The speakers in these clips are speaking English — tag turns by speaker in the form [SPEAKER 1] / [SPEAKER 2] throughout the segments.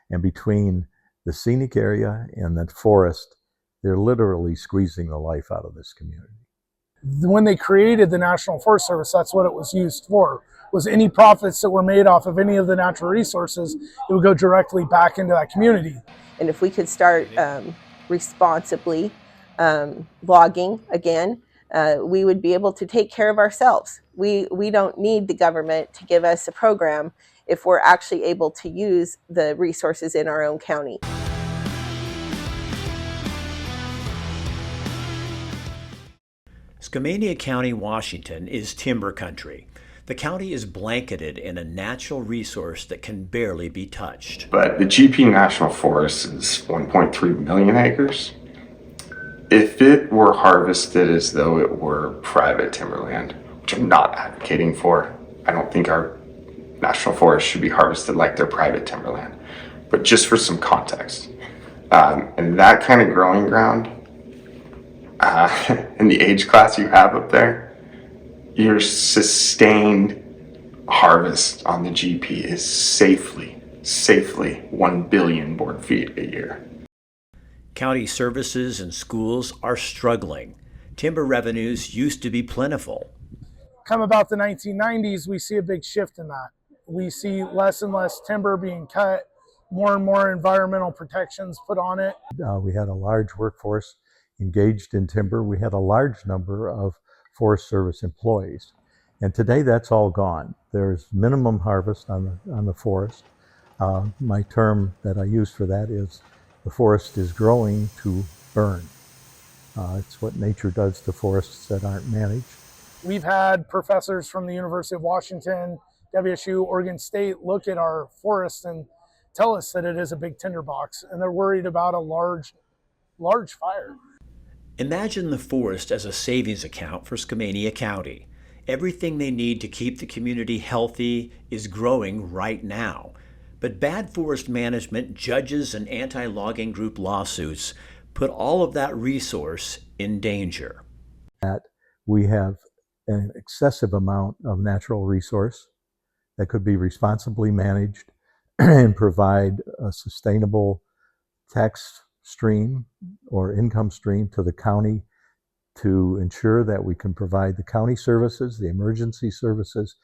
[SPEAKER 1] And between the scenic area and the forest, they're literally squeezing the life out of this community.
[SPEAKER 2] When they created the National Forest Service, that's what it was used for. Was any profits that were made off of any of the natural resources, it would go directly back into that community.
[SPEAKER 3] And if we could start responsibly logging again, we would be able to take care of ourselves. We don't need the government to give us a program if we're actually able to use the resources in our own county.
[SPEAKER 4] Skamania County, Washington is timber country. The county is blanketed in a natural resource that can barely be touched.
[SPEAKER 5] But the GP National Forest is 1.3 million acres. If it were harvested as though it were private timberland, which I'm not advocating for, I don't think our national forest should be harvested like they're private timberland, but just for some context. And that kind of growing ground, in the age class you have up there, your sustained harvest on the GP is safely 1 billion board feet a year.
[SPEAKER 4] County services and schools are struggling. Timber revenues used to be plentiful.
[SPEAKER 2] Come about the 1990s, we see a big shift in that. We see less and less timber being cut, more and more environmental protections put on it.
[SPEAKER 1] We had a large workforce engaged in timber. We had a large number of Forest Service employees. And today that's all gone. There's minimum harvest on the forest. My term that I use for that is the forest is growing to burn. It's what nature does to forests that aren't managed.
[SPEAKER 2] We've had professors from the University of Washington, WSU, Oregon State look at our forests and tell us that it is a big tinderbox, and they're worried about a large fire.
[SPEAKER 4] Imagine the forest as a savings account for Skamania County. Everything they need to keep the community healthy is growing right now. But bad forest management, judges, and anti-logging group lawsuits put all of that resource in danger.
[SPEAKER 1] That we have an excessive amount of natural resource that could be responsibly managed and provide a sustainable tax stream or income stream to the county to ensure that we can provide the county services, the emergency services,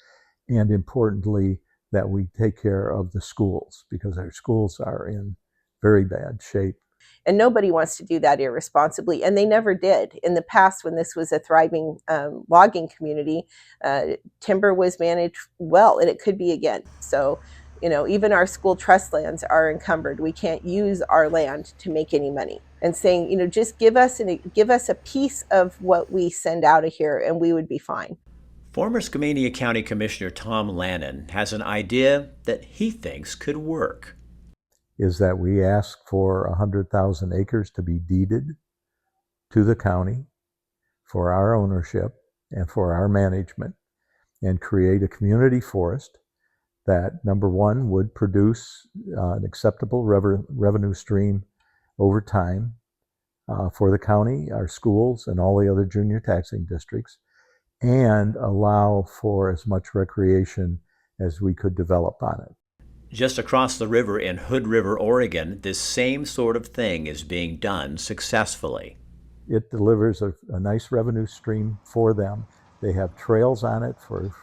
[SPEAKER 1] and importantly, that we take care of the schools, because our schools are in very bad shape.
[SPEAKER 3] And nobody wants to do that irresponsibly, and they never did. In the past, when this was a thriving logging community, timber was managed well, and it could be again. So, even our school trust lands are encumbered. We can't use our land to make any money. And saying, just give us a piece of what we send out of here, and we would be fine.
[SPEAKER 4] Former Skamania County Commissioner Tom Lannon has an idea that he thinks could work.
[SPEAKER 1] Is that we ask for 100,000 acres to be deeded to the county for our ownership and for our management, and create a community forest that, number one, would produce an acceptable revenue stream over time for the county, our schools, and all the other junior taxing districts, and allow for as much recreation as we could develop on it.
[SPEAKER 4] Just across the river in Hood River, Oregon, this same sort of thing is being done successfully.
[SPEAKER 1] It delivers a nice revenue stream for them. They have trails on it for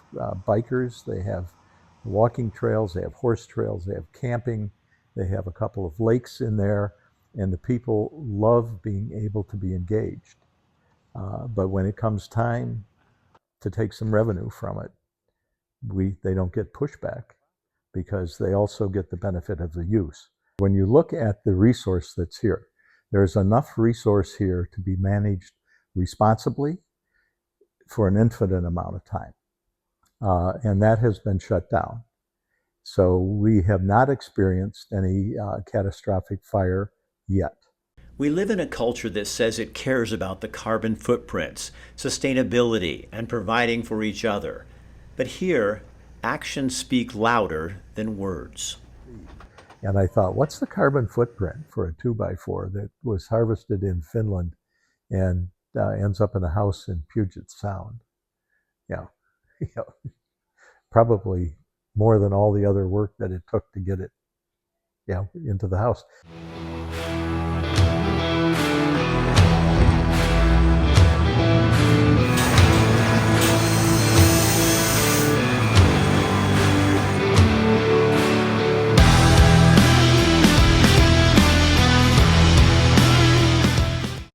[SPEAKER 1] bikers. They have walking trails. They have horse trails. They have camping. They have a couple of lakes in there, and the people love being able to be engaged. But when it comes time to take some revenue from it, they don't get pushback, because they also get the benefit of the use. When you look at the resource that's here, there's enough resource here to be managed responsibly for an infinite amount of time. And that has been shut down. So we have not experienced any catastrophic fire yet.
[SPEAKER 4] We live in a culture that says it cares about the carbon footprints, sustainability, and providing for each other. But here, actions speak louder than words.
[SPEAKER 1] And I thought, what's the carbon footprint for a 2x4 that was harvested in Finland and ends up in a house in Puget Sound? Probably more than all the other work that it took to get it into the house.